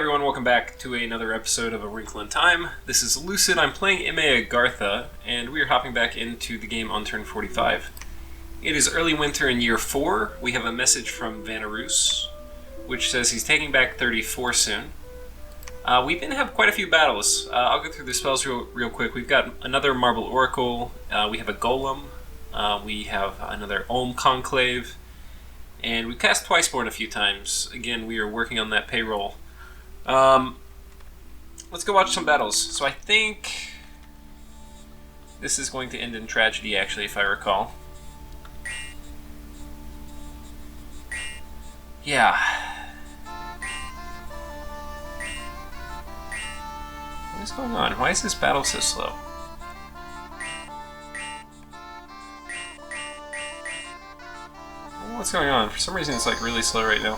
everyone, welcome back to another episode of A Wrinkle in Time. This is Lucid, I'm playing MA-Agartha, and we are hopping back into the game on turn 45. It is early winter in year 4. We have a message from Vanarus, which says he's taking back 34 soon. We've been having quite a few battles. I'll go through the spells real quick. We've got another Marble Oracle, we have a Golem, we have another Olm Conclave, and we cast Twiceborn a few times. Again, we are working on that payroll. Let's go watch some battles. So I think this is going to end in tragedy, actually, if I recall. Yeah. What is going on? Why is this battle so slow? What's going on? For some reason it's like really slow right now.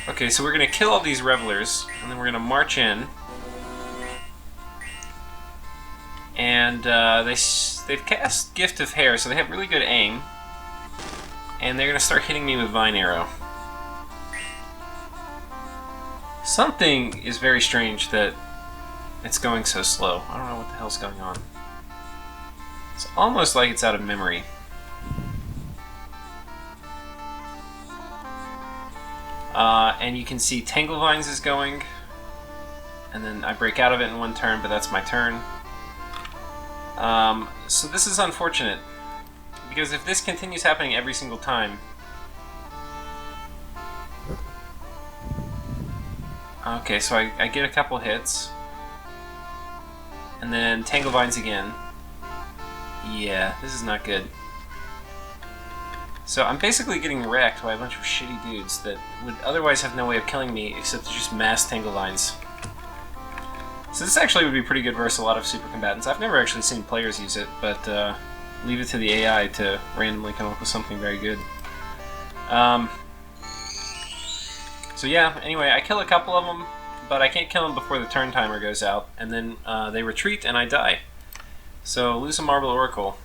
Okay, so we're going to kill all these revelers, and then we're going to march in. And they've cast Gift of Hair, so they have really good aim. And they're going to start hitting me with Vine Arrow. Something is very strange that it's going so slow. I don't know what the hell's going on. It's almost like it's out of memory. And you can see Tanglevines is going, and then I break out of it in one turn, but that's my turn. So this is unfortunate, because if this continues happening every single time... Okay, so I get a couple hits, and then Tanglevines again. Yeah, this is not good. So I'm basically getting wrecked by a bunch of shitty dudes that would otherwise have no way of killing me except to just mass Tanglevines. So this actually would be pretty good versus a lot of super combatants. I've never actually seen players use it, but leave it to the AI to randomly come up with something very good. So yeah, anyway, I kill a couple of them, but I can't kill them before the turn timer goes out, and then they retreat and I die. So lose a Marble Oracle.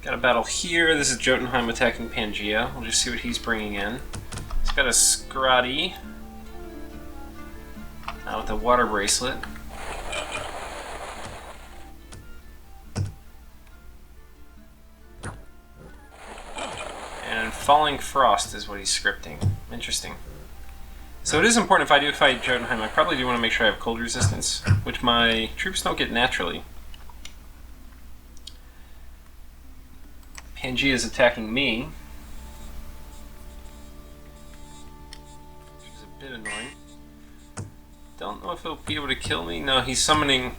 Got a battle here. This is Jotunheim attacking Pangaea. We'll just see what he's bringing in. He's got a Scrotty with a water bracelet. And Falling Frost is what he's scripting. Interesting. So it is important if I do fight Jotunheim, I probably do want to make sure I have cold resistance, which my troops don't get naturally. Pangaea is attacking me, which is a bit annoying. Don't know if he'll be able to kill me. No, he's summoning...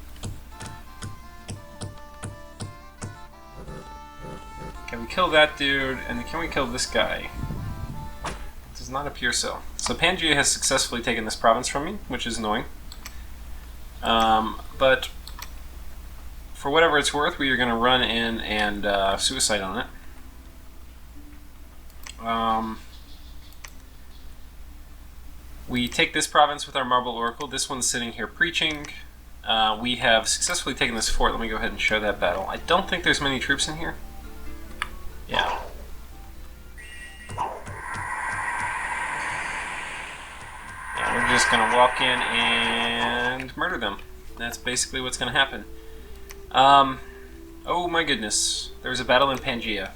Can we kill that dude, and then can we kill this guy? It does not appear so. So Pangaea has successfully taken this province from me, which is annoying. But for whatever it's worth, we are going to run in and suicide on it. We take this province with our Marble Oracle. This one's sitting here preaching. We have successfully taken this fort. Let me go ahead and show that battle. I don't think there's many troops in here. Yeah. Yeah, we're just going to walk in and murder them. That's basically what's going to happen. Oh my goodness. There's a battle in Pangaea.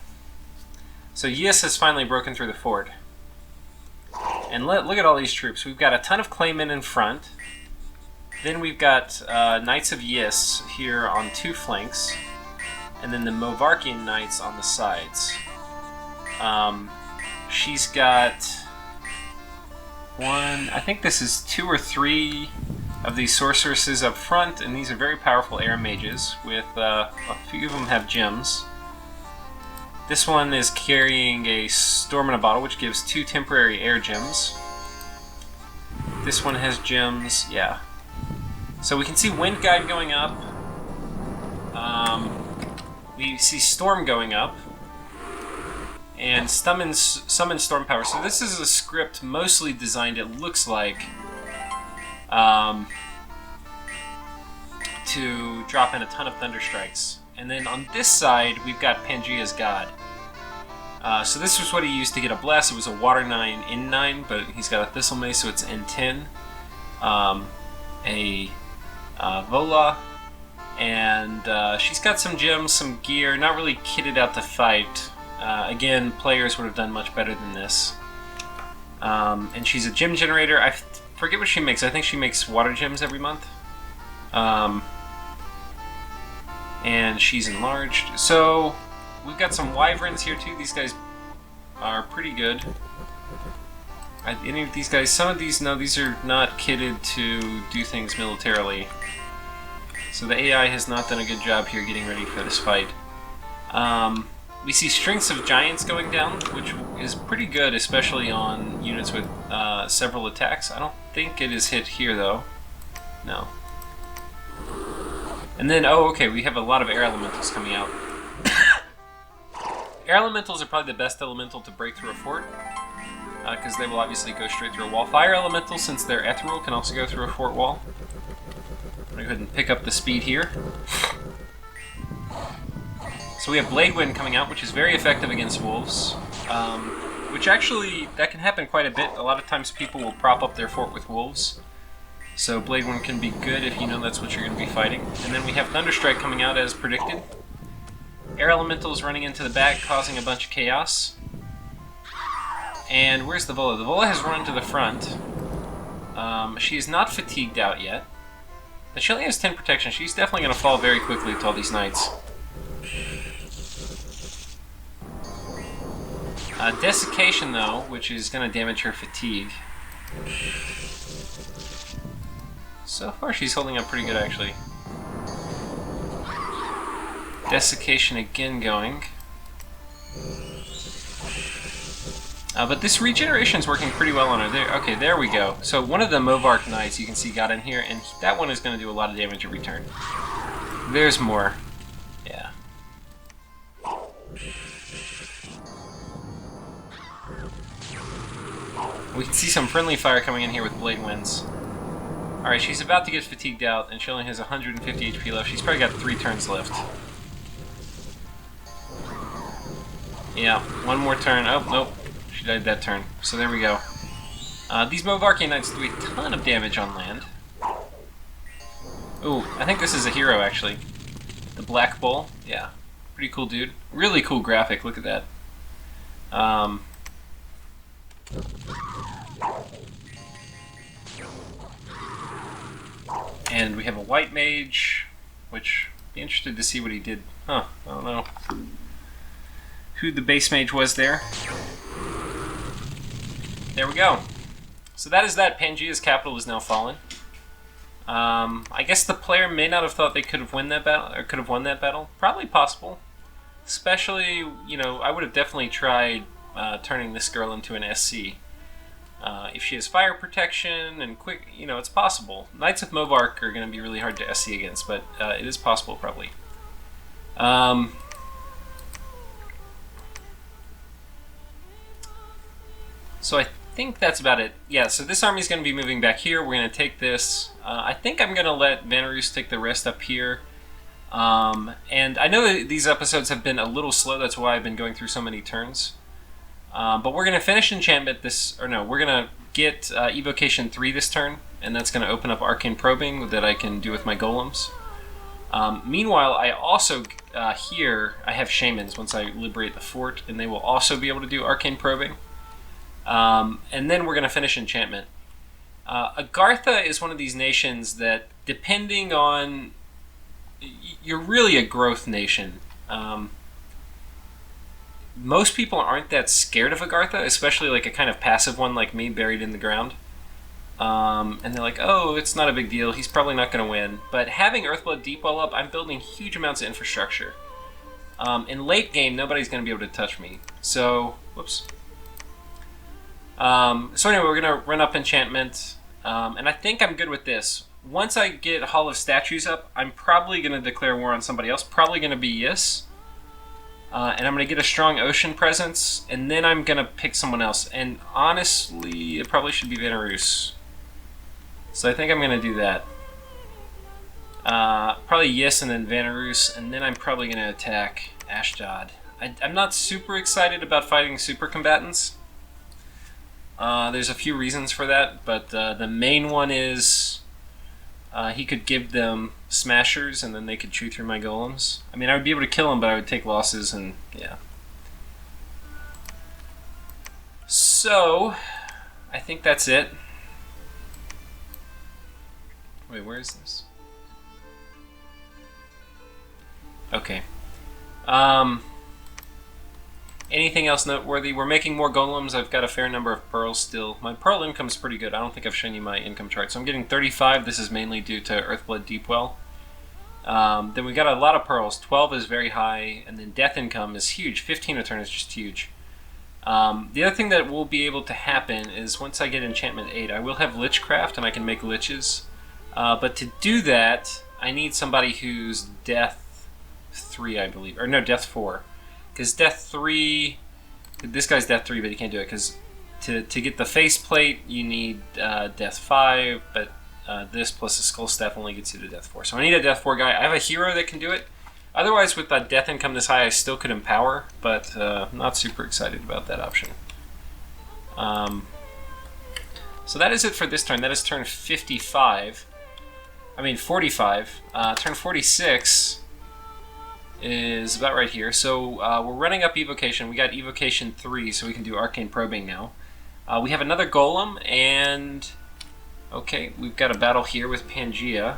So Yis has finally broken through the fort. And look at all these troops. We've got a ton of Claymen in front. Then we've got Knights of Yis here on 2 flanks. And then the Movarkian Knights on the sides. She's got I think this is 2 or 3 of these sorceresses up front, and these are very powerful air mages, with a few of them have gems. This one is carrying a Storm in a Bottle, which gives 2 temporary air gems. This one has gems, yeah. So we can see Wind Guide going up. We see Storm going up. And summon Storm Power. So this is a script mostly designed, it looks like, to drop in a ton of Thunder Strikes. And then on this side, we've got Pangaea's God. So this was what he used to get a blast. It was a water 9 in 9, but he's got a Thistle Mace, so it's N10. A Vola, and she's got some gems, some gear, not really kitted out to fight. Again, players would have done much better than this. And she's a gem generator. I forget what she makes. I think she makes water gems every month. And she's enlarged. So we've got some wyverns here too. These guys are pretty good. Any of these guys, some of these, no, these are not kitted to do things militarily. So the AI has not done a good job here getting ready for this fight. We see strengths of giants going down, which is pretty good, especially on units with several attacks. I don't think it is hit here, though. No. And then, oh, okay, we have a lot of air elementals coming out. Air elementals are probably the best elemental to break through a fort, because they will obviously go straight through a wall. Fire elementals, since they're ethereal, can also go through a fort wall. I'm going to go ahead and pick up the speed here. So we have Blade Wind coming out, which is very effective against wolves. Which actually, that can happen quite a bit. A lot of times people will prop up their fort with wolves. So Blade Wind can be good if you know that's what you're going to be fighting. And then we have Thunderstrike coming out as predicted. Air Elementals running into the back, causing a bunch of chaos. And where's the Vola? The Vola has run to the front. She is not fatigued out yet. But she only has 10 protection. She's definitely going to fall very quickly to all these knights. Desiccation, though, which is going to damage her fatigue. So far, she's holding up pretty good, actually. Desiccation again going. But this regeneration is working pretty well on her. There, okay, there we go. So one of the Movark Knights you can see got in here, and that one is going to do a lot of damage every turn. There's more. Yeah. We can see some friendly fire coming in here with Blade Winds. Alright, she's about to get fatigued out, and she only has 150 HP left. She's probably got 3 turns left. Yeah, one more turn. Oh, nope. She died that turn. So there we go. These Movarkian Knights do a ton of damage on land. Ooh, I think this is a hero, actually. The Black Bull. Yeah. Pretty cool dude. Really cool graphic. Look at that. And we have a White Mage, which be interested to see what he did. Huh, I don't know who the base mage was there. There we go. So that is that. Pangaea's capital is now fallen. I guess the player may not have thought they could have won that battle, or could have won that battle. Probably possible. Especially, you know, I would have definitely tried turning this girl into an SC. If she has fire protection and quick, you know, it's possible. Knights of Movark are going to be really hard to SC against, but it is possible, probably. So I think that's about it. Yeah, so this army is going to be moving back here. We're going to take this. I think I'm going to let Vanarus take the rest up here. And I know that these episodes have been a little slow. That's why I've been going through so many turns. But we're going to finish enchantment this, or no, we're going to get evocation 3 this turn, and that's going to open up arcane probing that I can do with my golems. Meanwhile, I also here I have shamans once I liberate the fort, and they will also be able to do arcane probing. And then we're going to finish enchantment. Agartha is one of these nations that, depending on, you're really a growth nation. Most people aren't that scared of Agartha, especially like a kind of passive one like me buried in the ground. And they're like, oh, it's not a big deal, he's probably not going to win. But having Earthblood Deep well up, I'm building huge amounts of infrastructure. In late game, nobody's going to be able to touch me. So, whoops. So anyway, we're going to run up enchantment. And I think I'm good with this. Once I get Hall of Statues up, I'm probably going to declare war on somebody else. Probably going to be Yis. And I'm going to get a strong ocean presence, and then I'm going to pick someone else. And honestly, it probably should be Vanarus. So I think I'm going to do that. Probably Yis and then Vanarus, and then I'm probably going to attack Ashdod. I'm not super excited about fighting super combatants. There's a few reasons for that, but the main one is he could give them smashers and then they could chew through my golems. I mean, I would be able to kill them, but I would take losses, and yeah. So, I think that's it. Wait, where is this? Okay. Anything else noteworthy? We're making more golems. I've got a fair number of pearls still. My pearl income's pretty good. I don't think I've shown you my income chart. So I'm getting 35. This is mainly due to Earthblood Deepwell. Then we got a lot of pearls. 12 is very high, and then death income is huge. 15 a turn is just huge. The other thing that will be able to happen is once I get enchantment 8, I will have Lichcraft, and I can make liches. But to do that, I need somebody who's death 3, I believe. Or no, death 4. Because death 3, this guy's death 3, but he can't do it. Because to get the faceplate, you need death 5, but this plus the skull staff only gets you to death 4. So I need a death 4 guy. I have a hero that can do it. Otherwise, with that death income this high, I still could empower, but I'm not super excited about that option. So that is it for this turn. That is turn 45. I mean 45. Turn 46 is about right here. So we're running up evocation. We got evocation 3, so we can do arcane probing now. We have another golem, and okay, we've got a battle here with Pangaea.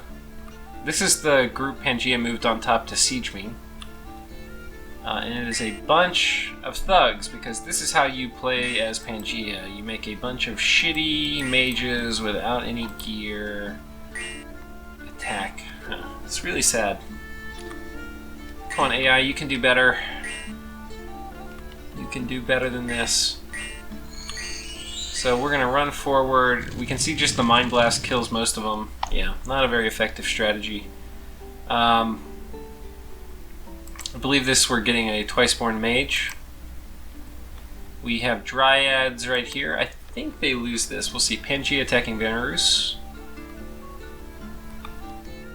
This is the group Pangaea moved on top to siege me. And it is a bunch of thugs, because this is how you play as Pangaea. You make a bunch of shitty mages without any gear. Attack. It's really sad. Come on, AI, you can do better. You can do better than this. So we're going to run forward. We can see just the Mind Blast kills most of them. Yeah, not a very effective strategy. I believe this we're getting a Twiceborn Mage. We have Dryads right here. I think they lose this. We'll see. Pangaea attacking Venerus.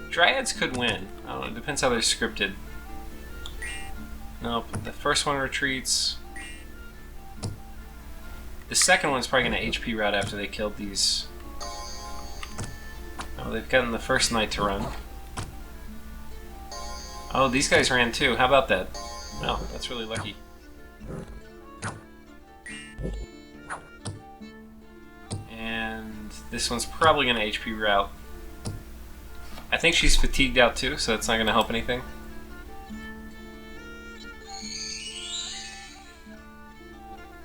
Dryads could win. I don't know. It depends how they're scripted. Nope. The first one retreats. The second one's probably going to HP route after they killed these. Oh, they've gotten the first knight to run. Oh, these guys ran too. How about that? No, that's really lucky. And this one's probably going to HP route. I think she's fatigued out too, so that's not going to help anything.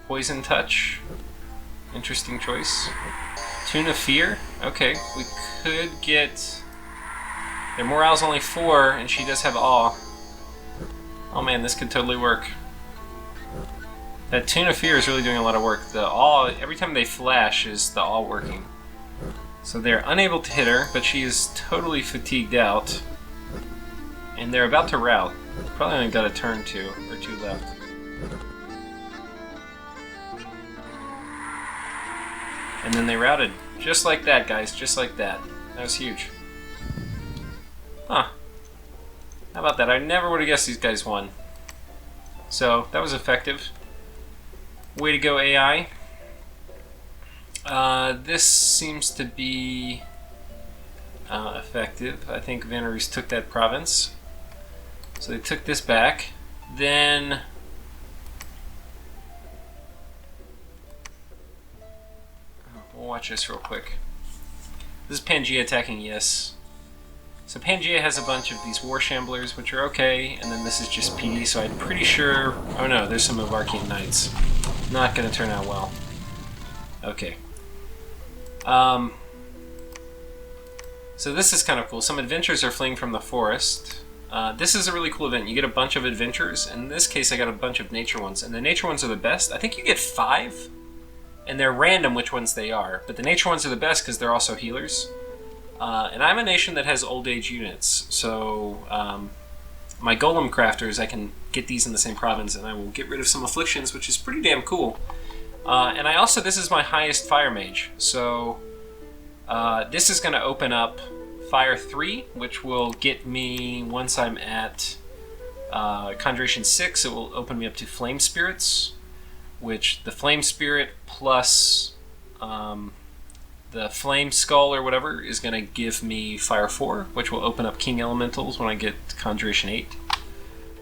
Poison Touch. Interesting choice. Tune of Fear. Okay, we could get... Their morale's only 4, and she does have awe. Oh man, this could totally work. That Tune of Fear is really doing a lot of work. The awe, every time they flash, is the awe working. So they're unable to hit her, but she is totally fatigued out. And they're about to rout. Probably only got a turn 2, or 2 left. And then they routed. Just like that, guys. Just like that. That was huge. Huh. How about that? I never would have guessed these guys won. So, that was effective. Way to go, AI. This seems to be effective. I think Venerus took that province. So they took this back. Then... We'll watch this real quick. This is Pangaea attacking, yes. So Pangaea has a bunch of these War Shamblers, which are okay, and then this is just PD, so I'm pretty sure... Oh no, there's some of Arcane Knights. Not gonna turn out well. Okay. So this is kind of cool. Some adventurers are fleeing from the forest. This is a really cool event. You get a bunch of adventures. In this case, I got a bunch of nature ones, and the nature ones are the best. I think you get 5. And they're random which ones they are, but the nature ones are the best because they're also healers. And I'm a nation that has old age units, so my golem crafters, I can get these in the same province, and I will get rid of some afflictions, which is pretty damn cool. And I also, this is my highest fire mage, so this is going to open up fire 3, which will get me, once I'm at Conjuration 6, it will open me up to Flame Spirits, which the Flame Spirit plus the Flame Skull or whatever is going to give me Fire 4, which will open up King Elementals when I get to Conjuration 8.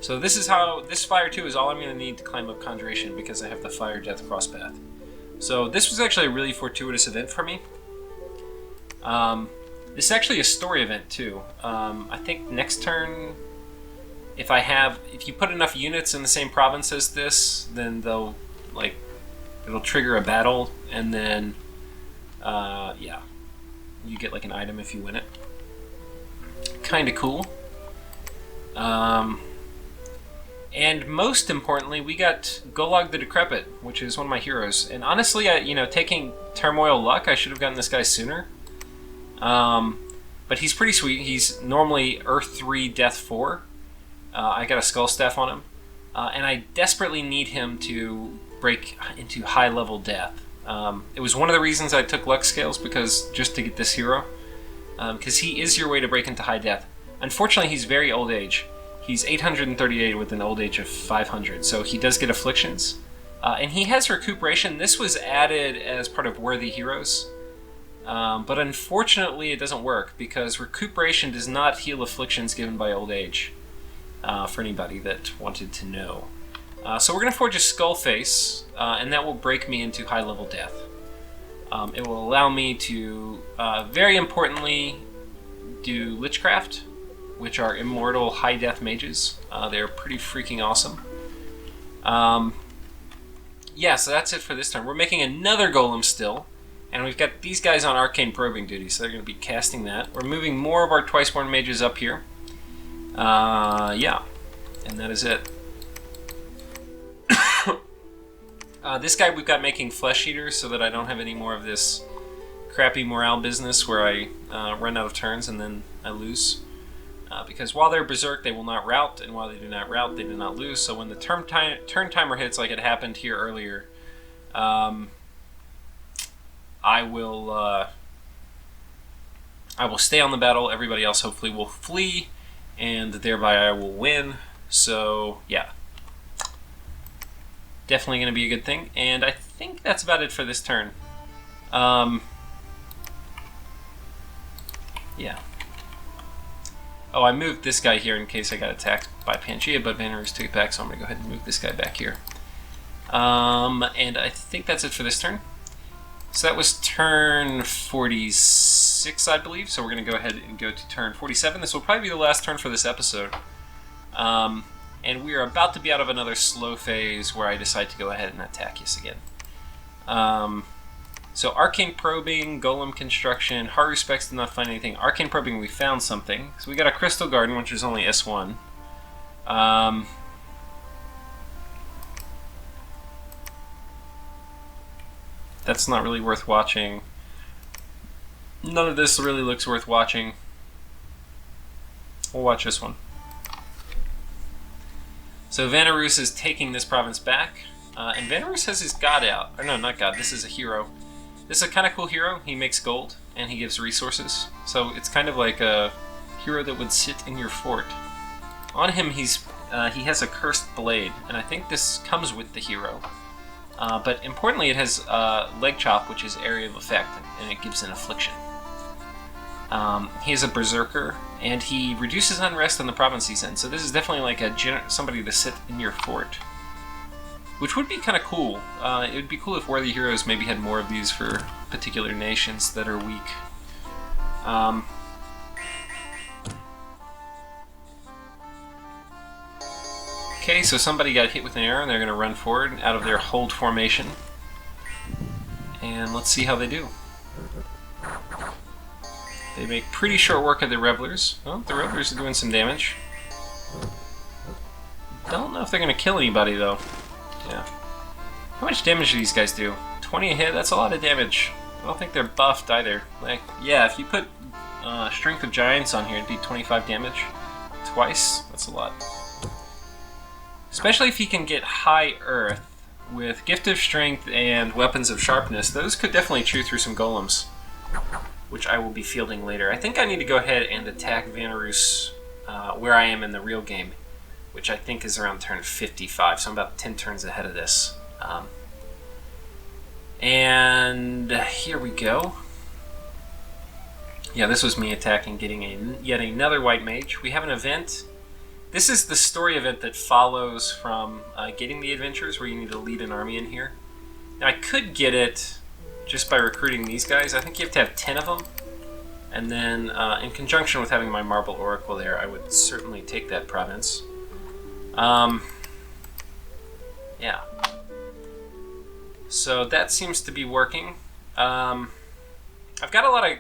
So this is how, this Fire 2 is all I'm going to need to climb up Conjuration because I have the Fire Death Crosspath. So this was actually a really fortuitous event for me. This is actually a story event too. I think next turn, if you put enough units in the same province as this, then it'll trigger a battle, and then yeah, you get like an item if you win it. Kind of cool. And most importantly, we got Golog the Decrepit, which is one of my heroes. And honestly, taking Turmoil Luck, I should have gotten this guy sooner. But he's pretty sweet. He's normally Earth 3, Death 4. I got a Skull Staff on him. And I desperately need him to break into high-level death. It was one of the reasons I took Luck Scales, just to get this hero. Because he is your way to break into high death. Unfortunately, he's very old age. He's 838 with an old age of 500, so he does get afflictions. And he has recuperation. This was added as part of Worthy Heroes. But unfortunately, it doesn't work, because recuperation does not heal afflictions given by old age, for anybody that wanted to know. So we're going to forge a Skull Face, and that will break me into high-level death. It will allow me to, very importantly, do Lichcraft, which are immortal high-death mages. They're pretty freaking awesome. Yeah, so that's it for this turn. We're making another Golem still, and we've got these guys on Arcane Probing duty, so they're going to be casting that. We're moving more of our Twiceborn mages up here. Yeah, and that is it. This guy we've got making Flesh Eaters so that I don't have any more of this crappy morale business where I run out of turns and then I lose. Because while they're Berserk, they will not rout, and while they do not rout, they do not lose. So when the turn timer hits, like it happened here earlier, I will stay on the battle. Everybody else hopefully will flee, and thereby I will win. So yeah, definitely going to be a good thing. And I think that's about it for this turn. Yeah. Oh, I moved this guy here in case I got attacked by Pangaea, but Vanarus took it back, so I'm going to go ahead and move this guy back here. And I think that's it for this turn. So that was turn 46, I believe, so we're going to go ahead and go to turn 47. This will probably be the last turn for this episode. And we are about to be out of another slow phase where I decide to go ahead and attack us again. So Arcane Probing, Golem Construction, Haru Specs did not find anything. Arcane Probing, we found something. So we got a Crystal Garden, which is only S1. That's not really worth watching. None of this really looks worth watching. We'll watch this one. So Vanarus is taking this province back. And Vanarus has his god out. Or no, not god, this is a hero. This is a kind of cool hero. He makes gold, and he gives resources. So it's kind of like a hero that would sit in your fort. On him, he has a cursed blade, and I think this comes with the hero. But importantly, it has leg chop, which is area of effect, and it gives an affliction. He is a berserker, and he reduces unrest on the province he's in. So this is definitely like somebody to sit in your fort. Which would be kind of cool. It would be cool if Worthy Heroes maybe had more of these for particular nations that are weak. Okay, so somebody got hit with an arrow and they're going to run forward out of their hold formation. And let's see how they do. They make pretty short work of the Revelers. Well, the Revelers are doing some damage. Don't know if they're going to kill anybody, though. Yeah. How much damage do these guys do? 20 a hit? That's a lot of damage. I don't think they're buffed either. Like, yeah, if you put Strength of Giants on here, it'd be 25 damage. Twice? That's a lot. Especially if he can get High Earth with Gift of Strength and Weapons of Sharpness. Those could definitely chew through some golems, which I will be fielding later. I think I need to go ahead and attack Vanarus where I am in the real game. which I think is around turn 55, so I'm about 10 turns ahead of this. And here we go. Yeah, this was me attacking, getting yet another white mage. We have an event. This is the story event that follows from getting the adventures, where you need to lead an army in here. Now, I could get it just by recruiting these guys. I think you have to have 10 of them. And then, in conjunction with having my Marble Oracle there, I would certainly take that province. Yeah. So that seems to be working. I've got a lot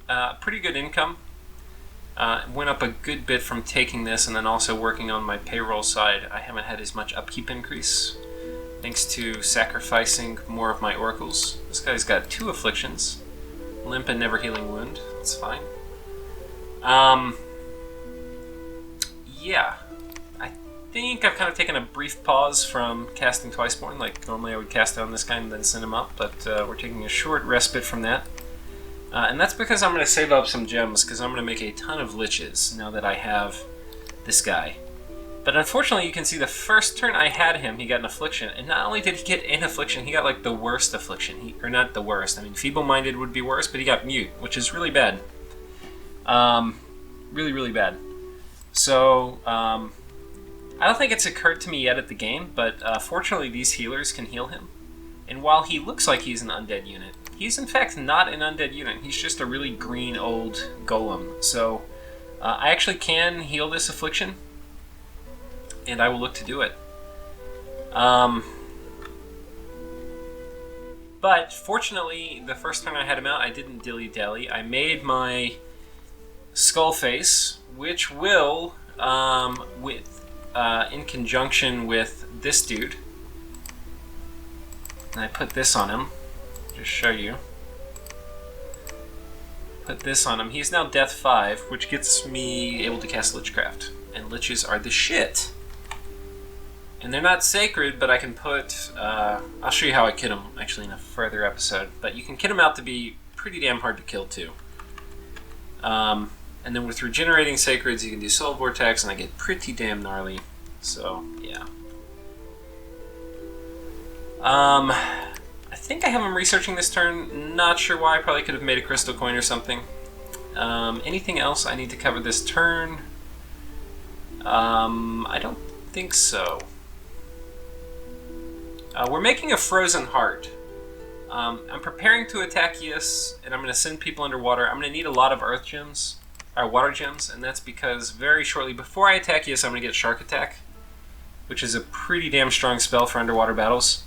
of pretty good income. Went up a good bit from taking this, and then also working on my payroll side. I haven't had as much upkeep increase, thanks to sacrificing more of my oracles. This guy's got 2 afflictions. Limp and Never Healing Wound. That's fine. Yeah. I think I've kind of taken a brief pause from casting Twiceborn. Like, normally I would cast down this guy and then send him up, but we're taking a short respite from that. And that's because I'm going to save up some gems, because I'm going to make a ton of liches now that I have this guy. But unfortunately, you can see the first turn I had him, he got an affliction. And not only did he get an affliction, he got like the worst affliction. Or not the worst. I mean, feeble-minded would be worse, but he got mute, which is really bad. Really, really bad. So, I don't think it's occurred to me yet at the game, but fortunately these healers can heal him. And while he looks like he's an undead unit, he's in fact not an undead unit. He's just a really green old golem. So, I actually can heal this affliction, and I will look to do it. But fortunately, the first time I had him out, I didn't dilly-dally. I made my skull face, which will, in conjunction with this dude, and I put this on him, just show you. Put this on him. He's now Death 5, which gets me able to cast Lichcraft. And liches are the shit. And they're not sacred, but I can put... I'll show you how I kit them, actually, in a further episode. But you can kit them out to be pretty damn hard to kill, too. And then with regenerating sacreds, you can do Soul Vortex, and I get pretty damn gnarly. So, yeah. I think I have him researching this turn. Not sure why. I probably could have made a crystal coin or something. Anything else I need to cover this turn? I don't think so. We're making a Frozen Heart. I'm preparing to attack Yis, and I'm going to send people underwater. I'm going to need a lot of Earth Gems, or Water Gems, and that's because very shortly before I attack Yis, I'm going to get Shark Attack, which is a pretty damn strong spell for underwater battles.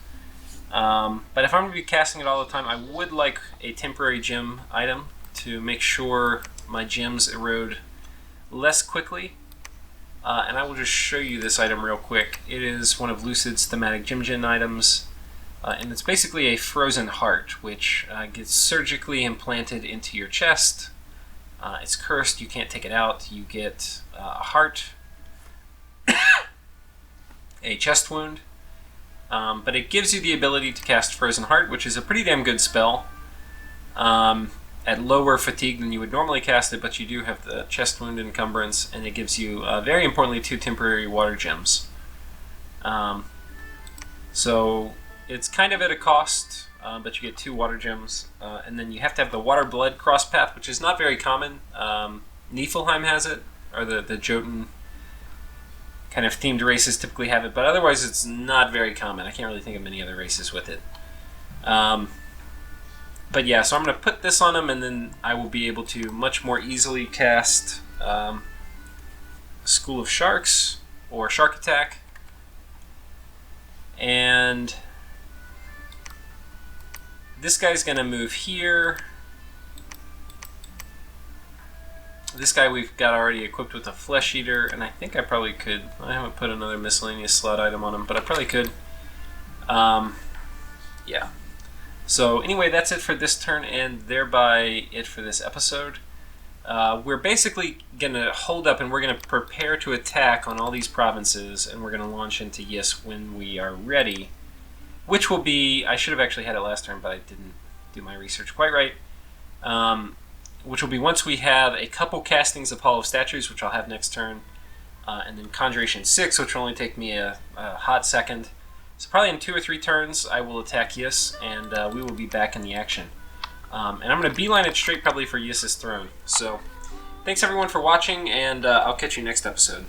But if I'm going to be casting it all the time, I would like a temporary gem item to make sure my gems erode less quickly. And I will just show you this item real quick. It is one of Lucid's thematic gem gen items, and it's basically a Frozen Heart, which gets surgically implanted into your chest. It's cursed, you can't take it out. You get a heart, a chest wound, but it gives you the ability to cast Frozen Heart, which is a pretty damn good spell. At lower fatigue than you would normally cast it, but you do have the chest wound encumbrance, and it gives you, very importantly, 2 temporary water gems. So it's kind of at a cost, but you get 2 water gems, and then you have to have the water blood cross path, which is not very common. Niflheim has it, or the Jotun kind of themed races typically have it, but otherwise it's not very common. I can't really think of many other races with it. But yeah, so I'm going to put this on him, and then I will be able to much more easily cast School of Sharks, or Shark Attack. And this guy's going to move here. This guy we've got already equipped with a Flesh Eater, and I think I probably could... I haven't put another miscellaneous slot item on him, but I probably could. Yeah. So anyway, that's it for this turn, and thereby it for this episode. We're basically going to hold up, and we're going to prepare to attack on all these provinces, and we're going to launch into Yis when we are ready, which will be... I should have actually had it last turn, but I didn't do my research quite right. Which will be once we have a couple castings of Hall of Statues, which I'll have next turn, and then Conjuration 6, which will only take me a hot second. So probably in 2 or 3 turns, I will attack Yis, and we will be back in the action. And I'm going to beeline it straight probably for Yis's throne. So thanks everyone for watching, and I'll catch you next episode.